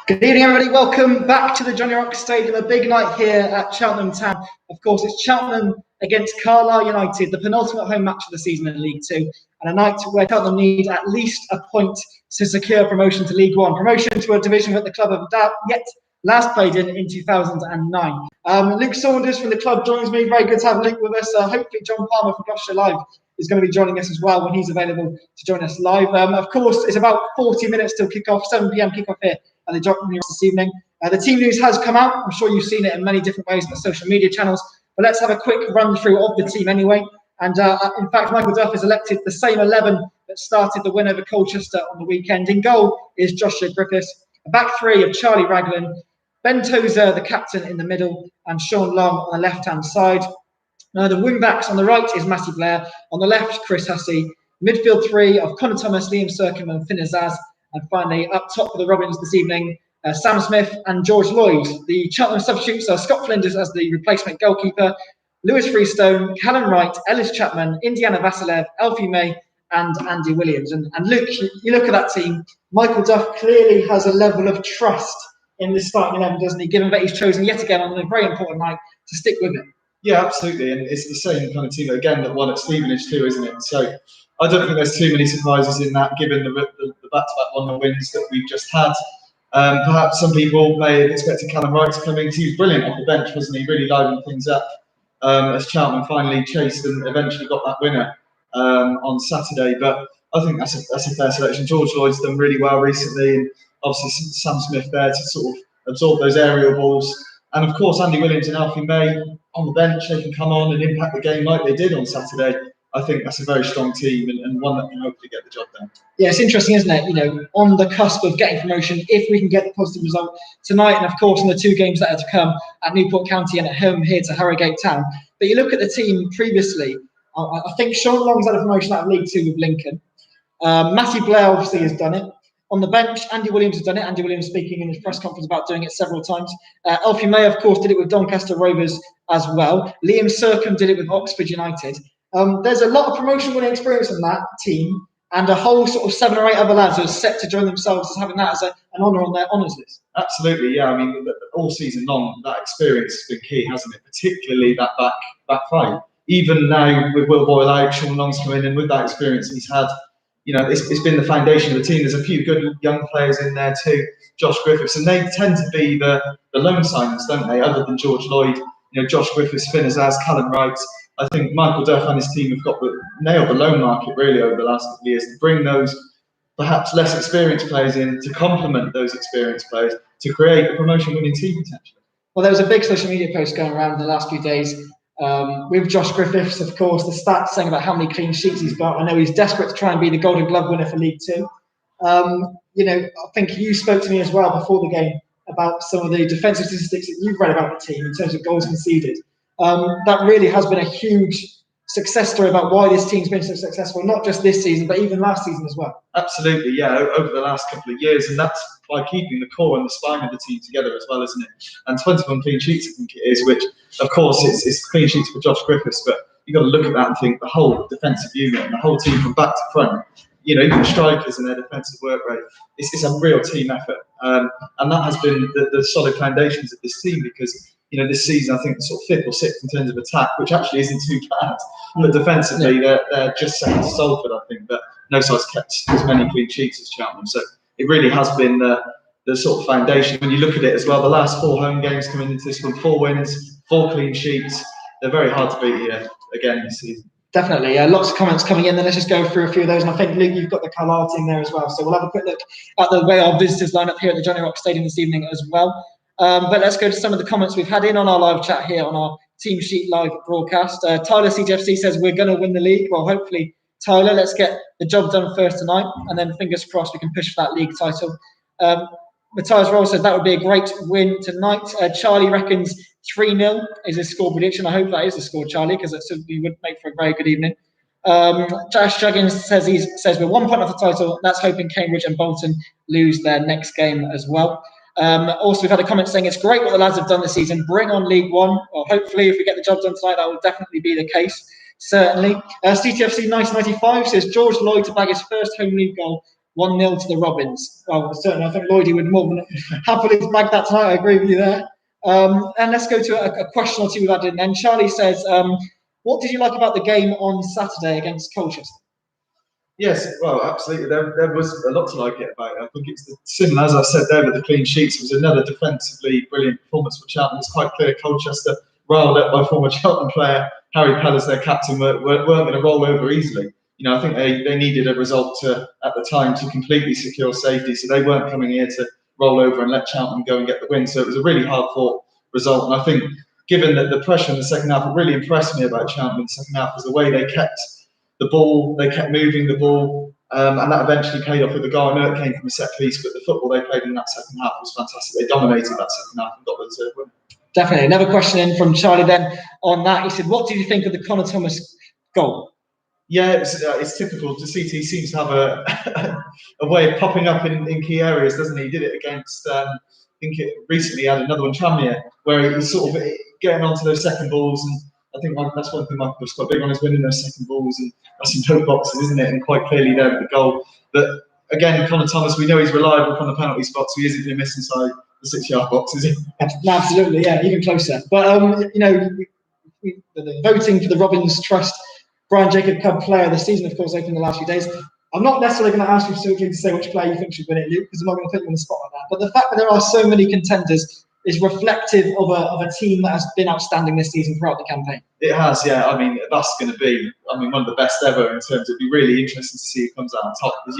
Good evening, everybody. Welcome back to the Jonny-Rocks Stadium. A big night here at Cheltenham Town. Of course, it's Cheltenham against Carlisle United, the penultimate home match of the season in League Two, and a night where Cheltenham need at least a point to secure promotion to League One. Promotion to a division that the club have yet last played in 2009. Luke Saunders from the club joins me. Very good to have Luke with us. Hopefully, John Palmer from Gloucester Live is going to be joining us as well when he's available to join us live. Of course, it's about 40 minutes till kick-off, 7 p.m. kick-off here at the Jonny-Rocks this evening. The team news has come out. I'm sure you've seen it in many different ways on the social media channels. But let's have a quick run through of the team anyway. And in fact, Michael Duff has elected the same 11 that started the win over Colchester on the weekend. In goal is Joshua Griffiths. A back three of Charlie Raglan, Ben Tozer, the captain, in the middle, and Sean Long on the left-hand side. Now, the wing-backs on the right is Matty Blair. On the left, Chris Hussey. Midfield three of Connor Thomas, Liam Sercombe and Finn Azaz. And finally, up top for the Robins this evening, Sam Smith and George Lloyd. The Cheltenham substitutes are Scott Flinders as the replacement goalkeeper, Lewis Freestone, Callum Wright, Ellis Chapman, Indiana Vasilev, Elfie May, and Andy Williams. And Luke, you look at that team, Michael Duff clearly has a level of trust in this starting 11, doesn't he? Given that he's chosen yet again on a very important night to stick with it. Yeah, absolutely, and it's the same kind of team again that won at Stevenage too, isn't it? So I don't think there's too many surprises in that, given the back-to-back 1-0 wins that we've just had. Perhaps some people may have expected Callum Wright to come in. He was brilliant off the bench, wasn't he? Really livening things up as Cheltenham finally chased and eventually got that winner on Saturday. But I think that's a fair selection. George Lloyd's done really well recently, and obviously Sam Smith there to sort of absorb those aerial balls. And of course, Andy Williams and Alfie May on the bench, they can come on and impact the game like they did on Saturday. I think that's a very strong team and one that can hopefully get the job done. Yeah, it's interesting, isn't it? You know, on the cusp of getting promotion, if we can get the positive result tonight, and of course in the two games that are to come at Newport County and at home here to Harrogate Town. But you look at the team previously, I think Sean Long's had a promotion out of League Two with Lincoln. Matty Blair obviously has done it. On the bench, Andy Williams has done it. Andy Williams speaking in his press conference about doing it several times. Elfie May, of course, did it with Doncaster Rovers as well. Liam Sercombe did it with Oxford United. There's a lot of promotion-winning experience in that team, and a whole sort of 7 or 8 other lads are set to join themselves as having that as an honour on their honours list. Absolutely, yeah. I mean, all season long, that experience has been key, hasn't it? Particularly that back five. Even now with Will Boyle out, Sean Long's come in, and with that experience he's had, you know, it's been the foundation of the team. There's a few good young players in there too, Josh Griffiths, and they tend to be the lone signings, don't they? Other than George Lloyd, you know, Josh Griffiths, Finn Azaz, Callum Wright. I think Michael Duff and his team have got nailed the loan market really over the last couple of years to bring those perhaps less experienced players in to complement those experienced players to create a promotion-winning team potentially. Well, there was a big social media post going around in the last few days with Josh Griffiths, of course, the stats saying about how many clean sheets he's got. I know he's desperate to try and be the Golden Glove winner for League Two. You know, I think you spoke to me as well before the game about some of the defensive statistics that you've read about the team in terms of goals conceded. That really has been a huge success story about why this team's been so successful, not just this season, but even last season as well. Absolutely, yeah, over the last couple of years, and that's by keeping the core and the spine of the team together as well, isn't it? And 21 clean sheets, I think it is, which, of course, it's clean sheets for Josh Griffiths, but you've got to look at that and think the whole defensive unit and the whole team from back to front, you know, even the strikers and their defensive work rate, it's a real team effort. And that has been the solid foundations of this team because, you know, this season, I think sort of 5th or 6th in terms of attack, which actually isn't too bad. But defensively, they're just second to Salford, I think. But no side's kept as many clean sheets as Cheltenham. So it really has been the sort of foundation. When you look at it as well, the last 4 home games coming into this one, 4 wins, 4 clean sheets. They're very hard to beat here again this season. Definitely. Lots of comments coming in. Then let's just go through a few of those. And I think, Luke, you've got the Carlisle team there as well. So we'll have a quick look at the way our visitors line up here at the Jonny-Rocks Stadium this evening as well. But let's go to some of the comments we've had in on our live chat here on our Teamsheet live broadcast. Tyler CGFC says we're going to win the league. Well, hopefully, Tyler, let's get the job done first tonight, and then fingers crossed we can push for that league title. Matthias Roll says that would be a great win tonight. Charlie reckons 3-0 is his score prediction. I hope that is the score, Charlie, because it certainly would make for a very good evening. Josh Juggins says we're 1 point off the title. That's hoping Cambridge and Bolton lose their next game as well. Also, we've had a comment saying it's great what the lads have done this season. Bring on League One. Well, hopefully, if we get the job done tonight, that will definitely be the case. Certainly. CTFC 1995 says George Lloyd to bag his first home league goal 1-0 to the Robins. Well, certainly, I think Lloydie would more than happily bag that tonight. I agree with you there. And let's go to a question or two we've had in. And Charlie says, what did you like about the game on Saturday against Colchester? Yes, well, absolutely. There was a lot to like it about it. I think it's similar, as I said there, with the clean sheets. It was another defensively brilliant performance for Cheltenham. It's quite clear Colchester, riled up by former Cheltenham player Harry Pell as their captain, weren't going to roll over easily. I think they needed a result at the time to completely secure safety, so they weren't coming here to roll over and let Cheltenham go and get the win. So it was a really hard-fought result, and I think given the pressure in the second half, what really impressed me about Cheltenham in the second half was the way they kept the ball, they kept moving the ball, and that eventually paid off with the goal. I know it came from a set piece, but the football they played in that second half was fantastic. They dominated that second half and got the third win. Definitely. Another question in from Charlie then on that. He said, what did you think of the Connor Thomas goal? Yeah, it's typical. CT seems to have a way of popping up in key areas, doesn't he? He did it against, I think it recently had another one, Tranmere, where he's sort of getting onto those second balls, and I think that's one thing Michael was quite big on, is winning those second balls, and that's in both boxes, isn't it? And quite clearly there with the goal. But again, Connor Thomas, we know he's reliable from the penalty spot, so he isn't going to miss inside the 6-yard box, is he? Absolutely, yeah, even closer. But the voting for the Robins Trust Brian Jacob Cub Player of the Season, of course, opened the last few days. I'm not necessarily going to ask you to say which player you think should win it, Luke, because I'm not going to put you on the spot like that. But the fact that there are so many contenders is reflective of a team that has been outstanding this season throughout the campaign. It has, yeah. I mean, that's going to be, one of the best ever in terms of, it'd be really interesting to see who comes out on top, because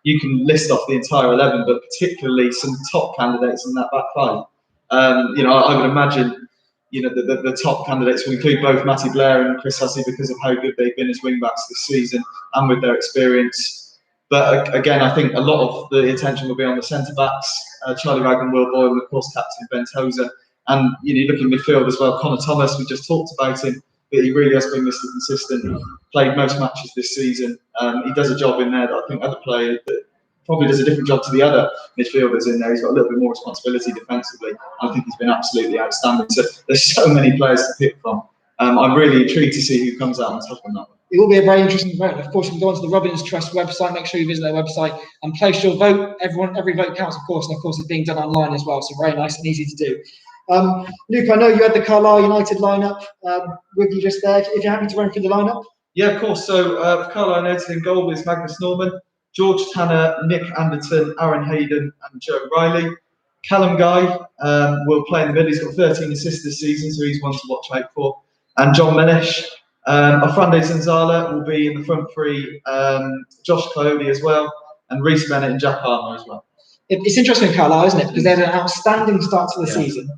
you can list off the entire 11, but particularly some top candidates in that back five. I would imagine, the top candidates will include both Matty Blair and Chris Hussey because of how good they've been as wing-backs this season and with their experience. But again, I think a lot of the attention will be on the centre-backs, Charlie Raglan, Will Boyle, and of course captain Ben Tozer. And you look in midfield as well, Connor Thomas, we just talked about him, but he really has been Mr. Consistent, played most matches this season. He does a job in there that I think other players that probably does a different job to the other midfielders in there. He's got a little bit more responsibility defensively. I think he's been absolutely outstanding. So there's so many players to pick from. I'm really intrigued to see who comes out on top on that one. It will be a very interesting vote. Of course, you can go onto the Robins Trust website. Make sure you visit their website and place your vote. Every vote counts, of course, and of course it's being done online as well. So very nice and easy to do. Luke, I know you had the Carlisle United lineup with you just there. If you're happy to run through the lineup. Yeah, of course. So Carlisle United in goal is Magnus Norman, George Tanner, Nick Anderton, Aaron Hayden, and Joe Riley. Callum Guy will play in the middle. He's got 13 assists this season, so he's one to watch out for. And John Mellish. Afrande Zanzala will be in the front three. Josh Coyote as well, and Reece Bennett and Jack Armour as well. It's interesting, Carlisle, isn't it? Because they had an outstanding start to the season.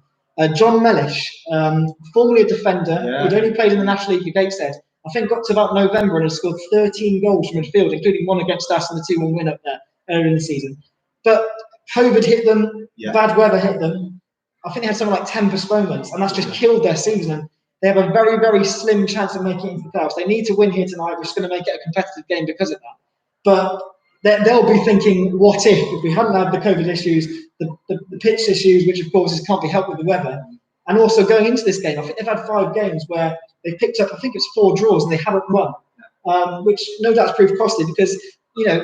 John Mellish, formerly a defender, who'd only played in the National League for Gateshead, I think got to about November and has scored 13 goals from midfield, including one against us and the 2-1 win up there earlier in the season. But COVID hit them, bad weather hit them. I think they had something like 10 postponements, and that's just killed their season. They have a very, very slim chance of making it into the playoffs. They need to win here tonight, which is going to make it a competitive game because of that. But they'll be thinking, what if we hadn't had the COVID issues, the pitch issues, which of course can't be helped with the weather, and also going into this game, I think they've had 5 games where they picked up, I think it's 4 draws and they haven't won, which no doubt has proved costly because,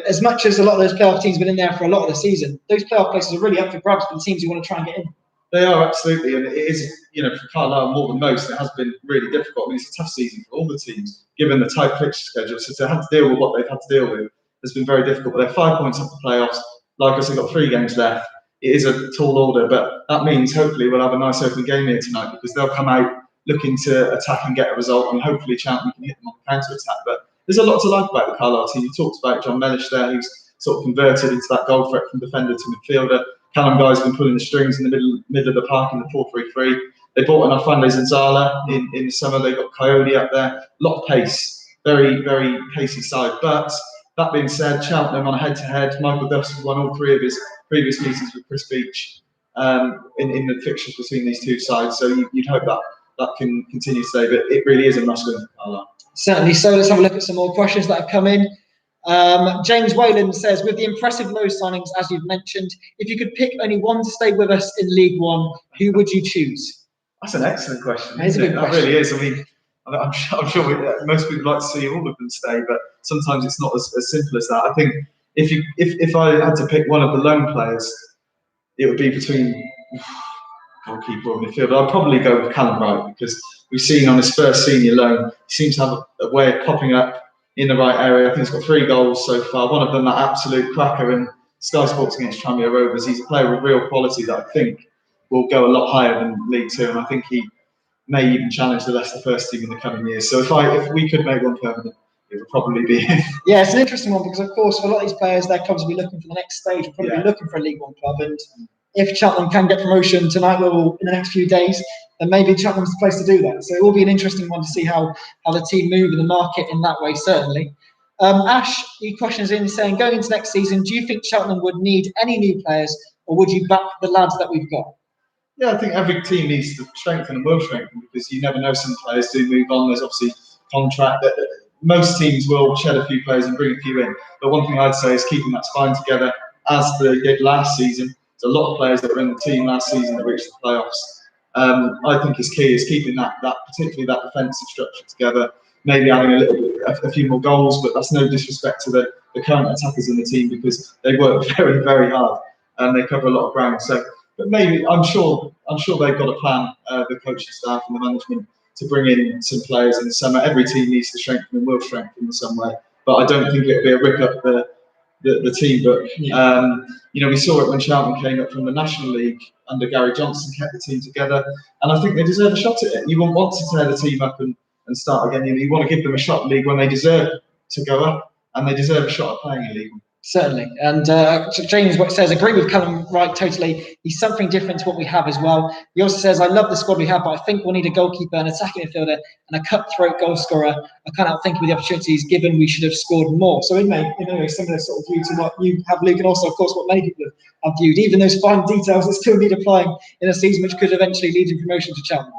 as much as a lot of those playoff teams have been in there for a lot of the season, those playoff places are really up for grabs for the teams who want to try and get in. They are, absolutely, and it is, for Carlisle more than most, it has been really difficult. I mean, it's a tough season for all the teams, given the tight fixture schedule, so to have to deal with what they've had to deal with has been very difficult, but they're 5 points off the playoffs. Like I said, got 3 games left. It is a tall order, but that means hopefully we'll have a nice open game here tonight because they'll come out looking to attack and get a result, and hopefully Cheltenham can hit them on the counter-attack. But there's a lot to like about the Carlisle team. You talked about John Mellish there, who's sort of converted into that goal threat from defender to midfielder. Callum Guy's been pulling the strings in the middle of the park in the 4-3-3. They bought an Afrande Zanzala in the summer. They've got Coyote up there. A lot of pace, very, very pacey side. But that being said, Cheltenham on a head-to-head. Michael Duff's won all 3 of his previous meetings with Chris Beach in the fixtures between these 2 sides. So you'd hope that can continue today. But it really is a must-win for Carlisle. Certainly. So let's have a look at some more questions that have come in. James Whalen says, with the impressive low signings, as you've mentioned, if you could pick only one to stay with us in League One, who would you choose? That's an excellent question. It's a good question. That really is. I mean, I'm sure most people like to see all of them stay, but sometimes it's not as simple as that. I think if I had to pick one of the loan players, it would be between goalkeeper or midfielder. I'd probably go with Callum Wright, because we've seen on his first senior loan, he seems to have a way of popping up in the right area. I think he's got 3 goals so far. One of them, that absolute cracker in Sky Sports against Tranmere Rovers. He's a player with real quality that I think will go a lot higher than League Two, and I think he may even challenge the Leicester first team in the coming years. So if we could make one permanent, it would probably be him. Yeah, it's an interesting one, because of course for a lot of these players, their clubs will be looking for the next stage, will probably be looking for a League One club, and if Cheltenham can get promotion tonight or in the next few days, then maybe Cheltenham's the place to do that. So it will be an interesting one to see how the team move in the market in that way, certainly. Ash, he questions in saying, going into next season, do you think Cheltenham would need any new players, or would you back the lads that we've got? Yeah, I think every team needs to strengthen and will strengthen, because you never know, some players do move on. There's obviously contract. Most teams will shed a few players and bring a few in. But one thing I'd say is keeping that spine together, as they did last season. There's a lot of players that were in the team last season that reached the playoffs. I think is key, is keeping that particularly that defensive structure together. Maybe adding a few more goals, but that's no disrespect to the current attackers in the team, because they work very, very hard and they cover a lot of ground. So, but maybe I'm sure they've got a plan, the coaching staff and the management, to bring in some players in the summer. Every team needs to strengthen and will strengthen in some way, but I don't think it'll be a rip up the team. But we saw it when Cheltenham came up from the National League under Gary Johnson, kept the team together, and I think they deserve a shot at it. You won't want to tear the team up and start again. You want to give them a shot in League One. They deserve to go up, and they deserve a shot at playing in League One. Certainly. And James says, agree with Callum Wright totally. He's something different to what we have as well. He also says, I love the squad we have, but I think we'll need a goalkeeper, an attacking midfielder, and a cutthroat goal scorer. I can't help thinking with the opportunities given, we should have scored more. So in a similar sort of view to what you have, Luke, and also, of course, what many people have viewed. Even those fine details that still need applying in a season which could eventually lead to promotion to Cheltenham.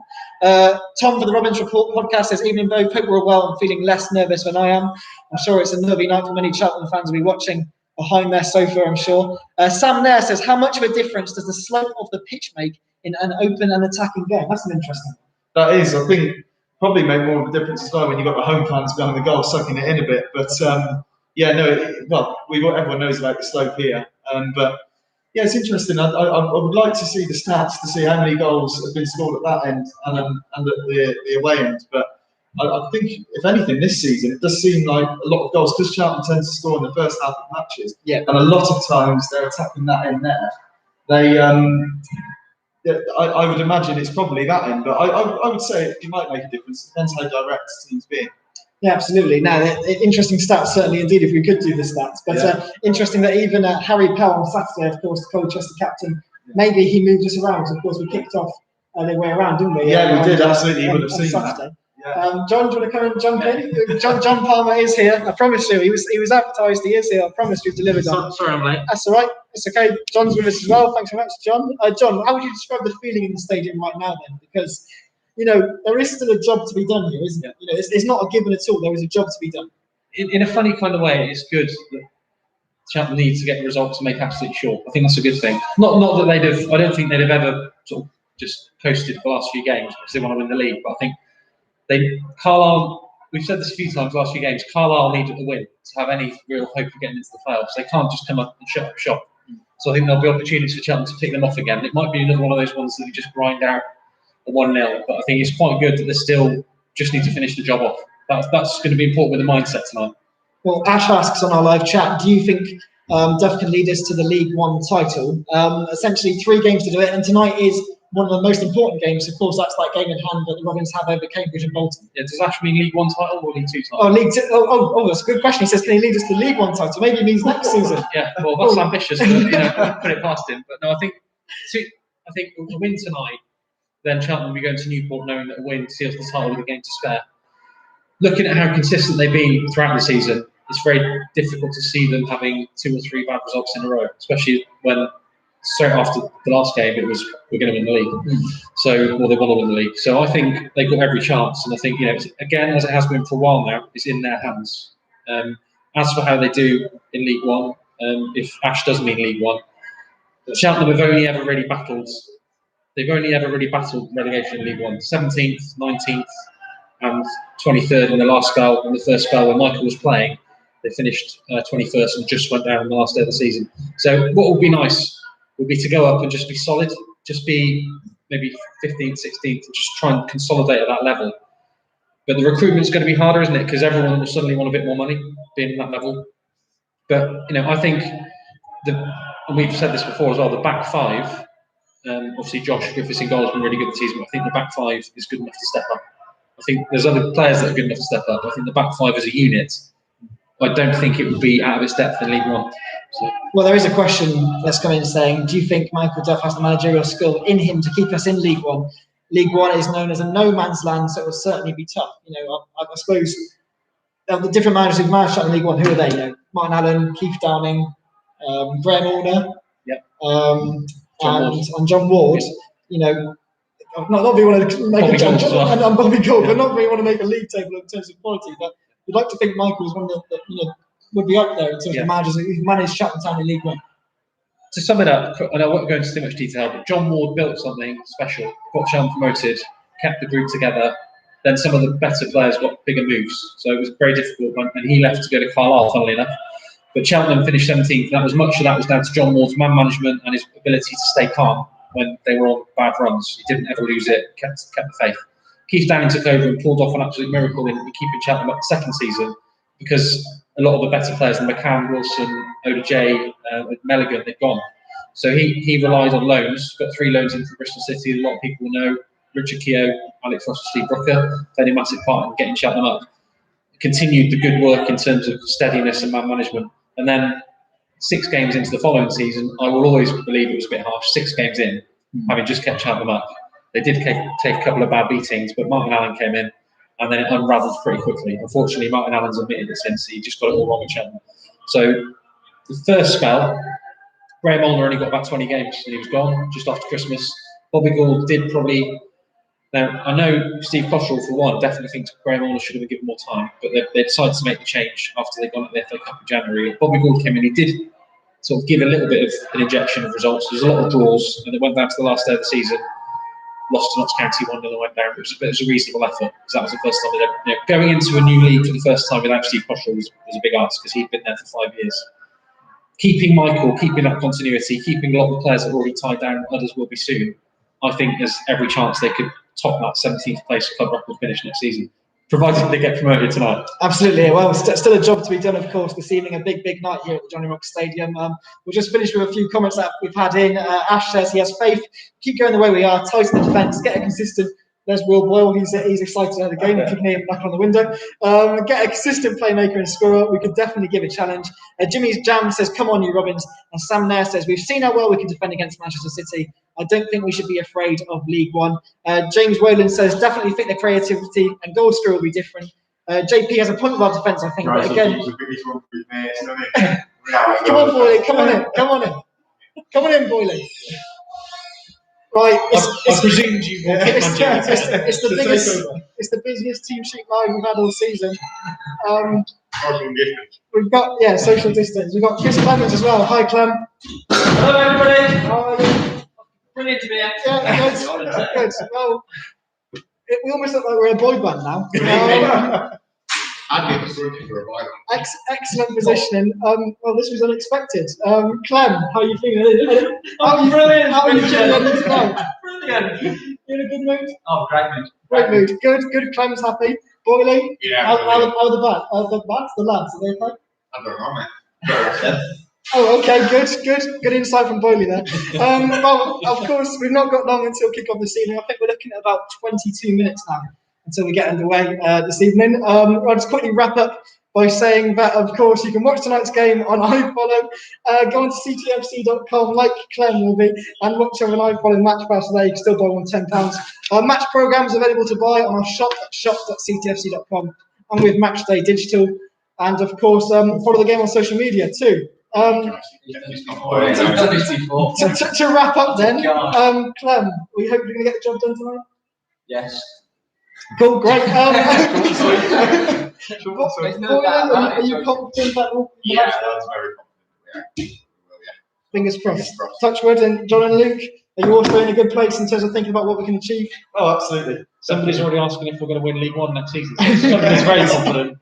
Tom for the Robins Report podcast says, evening both, hope we're well and feeling less nervous than I am. I'm sure it's a nervy night for many Cheltenham fans will be watching behind their sofa, I'm sure. Sam Nair says, how much of a difference does the slope of the pitch make in an open and attacking game? That's an interesting one. That is, I think, probably made more of a difference as well when you've got the home fans behind the goal, sucking it in a bit. But everyone knows about the slope here. But yeah, it's interesting. I would like to see the stats to see how many goals have been scored at that end and at the away end. But I think, if anything, this season, it does seem like a lot of goals, because Cheltenham tends to score in the first half of matches. Yeah. And a lot of times they're attacking that end there. I would imagine it's probably that end, but I would say it might make a difference. It depends how direct teams be. Yeah, absolutely. Now, interesting stats, certainly indeed, if we could do the stats. But interesting that even Harry Pell on Saturday, of course, the Colchester captain, maybe he moved us around. Of course, we kicked off the way around, didn't we? Yeah, we did, absolutely. You would have seen Saturday. that. Yeah. John, do you want to come and jump in? John Palmer is here. I promise you, he was advertised. He is here. I promise we've delivered. Sorry, I'm late. That's all right. It's okay. John's with us as well. Thanks very much, John. John, how would you describe the feeling in the stadium right now then? Because there is still a job to be done here, isn't it? It's not a given at all. There is a job to be done. In a funny kind of way, it's good that Cheltenham needs to get the results to make absolutely sure. I think that's a good thing. Not that they'd have. I don't think they'd have ever sort of just coasted the last few games because they want to win the league. But I think Carlisle, we've said this a few times the last few games, Carlisle needed the win to have any real hope of getting into the playoffs. They can't just come up and shut up shop. So I think there'll be opportunities for Cheltenham to pick them off again. It might be another one of those ones that we just grind out a 1-0, but I think it's quite good that they still just need to finish the job off. That's going to be important with the mindset tonight. Well, Ash asks on our live chat, do you think Duff can lead us to the League One title? Essentially 3 games to do it, and tonight is one of the most important games. Of course, that's that game in hand that the Robins have over Cambridge and Bolton. Yeah, does Ash mean League One title or League Two title? Oh, League Two. Oh, that's a good question. He says, can he lead us to the League One title? Maybe it means next season. Yeah, well, that's ambitious, but put it past him. But no, I think to win tonight, then Cheltenham will be going to Newport knowing that a win seals the title with a game to spare. Looking at how consistent they've been throughout the season, it's very difficult to see them having 2 or 3 bad results in a row, especially when straight after the last game it was we're going to win the league. They want to win the league. So I think they've got every chance, and I think again, as it has been for a while now, it's in their hands. As for how they do in League One, if Ash does mean League One, Cheltenham have only ever really battled. They've only ever really battled relegation in League One. 17th, 19th, and 23rd in the last spell, in the first spell when Michael was playing. They finished 21st and just went down on the last day of the season. So what would be nice would be to go up and just be solid, just be maybe 15th, 16th, and just try and consolidate at that level. But the recruitment's going to be harder, isn't it? Because everyone will suddenly want a bit more money being at that level. But I think and we've said this before as well, the back five, obviously Josh Griffiths in goal has been really good this season, but I think the back five is good enough to step up. I think there's other players that are good enough to step up. I think the back five as a unit, I don't think it would be out of its depth in League One. So. Well, there is a question that's come in saying, do you think Michael Duff has the managerial skill in him to keep us in League One? League One is known as a no man's land, so it will certainly be tough. I suppose the different managers who've managed in League One, who are they? Martin Allen, Keith Downing, Graham Orner, and John Ward. Not really want to make and Bobby Gould, but not really want to make a league table in terms of quality. But we'd like to think Michael's one that would be up there in terms of managers who've managed Cheltenham Town in League One. To sum it up, and I won't go into too much detail, but John Ward built something special, got Cheltenham promoted, kept the group together. Then some of the better players got bigger moves, so it was very difficult. And he left to go to Carlisle, funnily enough. But Cheltenham finished 17th. That was much of that was down to John Ward's man management and his ability to stay calm when they were on bad runs. He didn't ever lose it, kept the faith. Keith Downing took over and pulled off an absolute miracle in keeping Cheltenham up the second season, because a lot of the better players, McCann, Wilson, Oda J, Melligan, they'd gone. So he relied on loans, got 3 loans in from Bristol City. A lot of people know Richard Keogh, Alex Ross, and Steve Brooker played a massive part in getting Cheltenham up. Continued the good work in terms of steadiness and man management. And then 6 games into the following season, I will always believe it was a bit harsh. 6 games in, having just kept Cheltenham up. They did take a couple of bad beatings, but Martin Allen came in, and then it unravelled pretty quickly. Unfortunately, Martin Allen's admitted it since he just got it all wrong at Cheltenham. So the first spell, Graham Olner only got about 20 games and he was gone just after Christmas. Bobby Gould did probably. Now, I know Steve Cottrell, for one, definitely thinks Graham Olner should have been given more time, but they decided to make the change after they'd gone at the FA Cup in January. Bobby Gould came in, he did sort of give a little bit of an injection of results. There's a lot of draws, and it went down to the last day of the season. Lost to Notts County 1-0 and went down. It was a reasonable effort, because that was the first time they'd ever, going into a new league for the first time without Steve Cottrell was a big ask, because he'd been there for 5 years. Keeping Michael, keeping that continuity, keeping a lot of the players that are already tied down, others will be soon. I think there's every chance they could top that 17th place club record finish next season, provided they get promoted tonight. Absolutely. Well, still a job to be done, of course, this evening. A big night here at the Jonny-Rocks Stadium. We'll just finish with a few comments that we've had in. Ash says he has faith. Keep going the way we are. Tighten the defence. Get a consistent. There's Will Boyle. He's excited to have the game. You can hear him knocking on the window. Get a consistent playmaker and scorer. We could definitely give a challenge. Jimmy's Jam says, come on, you Robins. And Sam Nair says, we've seen how well we can defend against Manchester City. I don't think we should be afraid of League One. James Whalen says, definitely think the creativity and goal scorer will be different. JP has a point with our defence, I think. But again, come on, Boyle. Come on in. Come on in, Boyle. Right, I presumed you will pick it's the busiest team sheet live we've had all season. We've got social distance. We've got Chris Clemens as well. Hi, Clem. Hello, everybody. How are you? Brilliant to be here. Yeah, good. Well, we almost look like we're a boy band now. I'd be looking for a boy band. Excellent positioning. Well, this was unexpected. Clem, how are you feeling? Brilliant. How are you feeling tonight? Brilliant. You in a good mood? Oh, great mood. Great mood. Good. Clem's happy. Boyley? Yeah. How the lads? Are they okay? I don't know, mate. Oh, okay, good insight from Boyley there. Well, of course, we've not got long until kick-off this evening. I think we're looking at about 22 minutes now until we get underway this evening. I'll just quickly wrap up by saying that, of course, you can watch tonight's game on iFollow. Go on to ctfc.com, like Clem will be, and watch on iFollow Match Pass there. You can still buy one £10. Match programmes available to buy on our shop at shop.ctfc.com and with Matchday Digital. And, of course, follow the game on social media too. To wrap up then, Clem, we hope you're going to get the job done tonight? Yes. Cool, great. Are you confident that we'll... Yeah, that's very confident. Yeah. Fingers crossed. Touch wood. And John and Luke, Are you also in a good place in terms of thinking about what we can achieve? Oh, absolutely. Somebody's already asking if we're going to win League One next season. So somebody's very confident.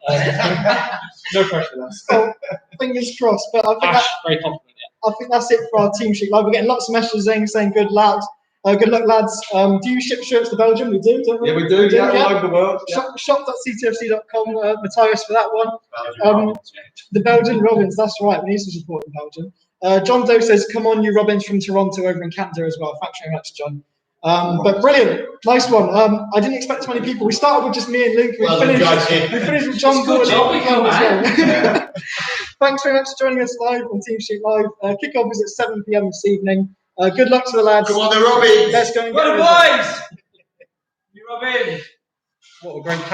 No pressure there. Oh, fingers crossed. But I think, Ash, very confident, yeah. I think that's it for our team sheet live. We're getting lots of messages saying good luck. Good luck, lads. Do you ship shirts to Belgium? We do, don't we? Yeah, we do. Yeah, all over the world. Yeah. Shop.ctfc.com, Matthias, for that one. The Belgian Robins, that's right. We need some support in Belgium. John Doe says, come on, you Robins from Toronto over in Canada as well. Thanks very much, John. But brilliant, nice one. I didn't expect too many people. We started with just me and Luke. We finished with John Doe as well. Thanks very much for joining us live on Teamsheet Live. Kickoff is at 7 p.m. this evening. Good luck to the lads. Come on, the Robins. Let's go and get Well, it. boys! You Robins! What a great